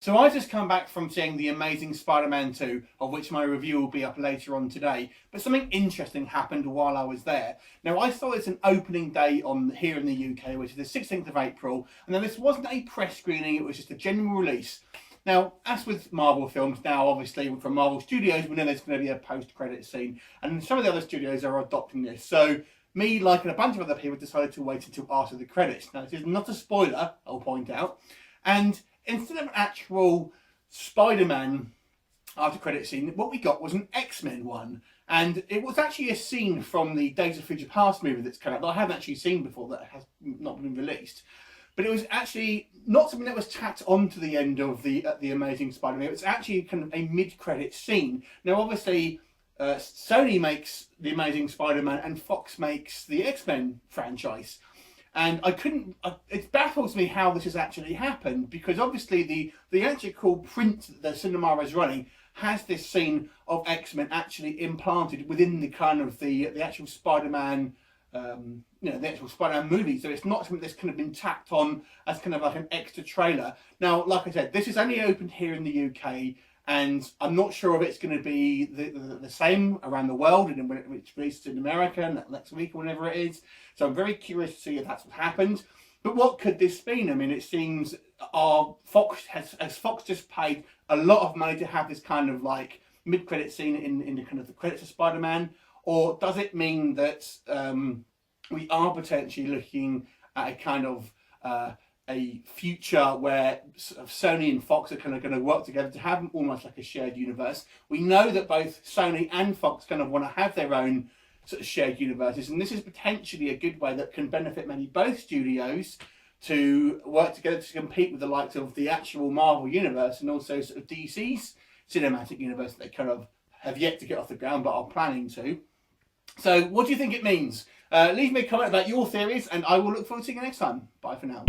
So I just come back from seeing The Amazing Spider-Man 2, of which my review will be up later on today. But something interesting happened while I was there. Now I saw it's an opening day here in the UK, which is the 16th of April. And then this wasn't a press screening, it was just a general release. Now, as with Marvel films, now obviously from Marvel Studios, we know there's going to be a post-credit scene. And some of the other studios are adopting this. So me, like a bunch of other people, decided to wait until after the credits. Now, this is not a spoiler, I'll point out. And instead of an actual Spider-Man after credit scene, what we got was an X-Men one. And it was actually a scene from the Days of Future Past movie that's come out that I haven't actually seen before, that has not been released. But it was actually not something that was tacked onto the end of the Amazing Spider-Man. It was actually kind of a mid-credit scene. Now, obviously, Sony makes the Amazing Spider-Man and Fox makes the X-Men franchise. And it baffles me how this has actually happened, because obviously the actual print that the cinema is running has this scene of X-Men actually implanted within the kind of the actual Spider-Man, the actual Spider-Man movie. So it's not something that's kind of been tacked on as kind of like an extra trailer. Now, like I said, this is only opened here in the UK, and I'm not sure if it's going to be the same around the world, and when it's released in America next week or whenever it is. So I'm very curious to see if that's what happened. But what could this mean? I mean, it seems Fox just paid a lot of money to have this kind of like mid-credit scene in the kind of the credits of Spider-Man, or does it mean that we are potentially looking at a kind of a future where Sony and Fox are kind of going to work together to have almost like a shared universe? We know that both Sony and Fox kind of want to have their own sort of shared universes, and this is potentially a good way that can benefit maybe both studios to work together to compete with the likes of the actual Marvel universe and also sort of DC's cinematic universe that they kind of have yet to get off the ground but are planning to. So what do you think it means? Leave me a comment about your theories, and I will look forward to seeing you next time. Bye for now.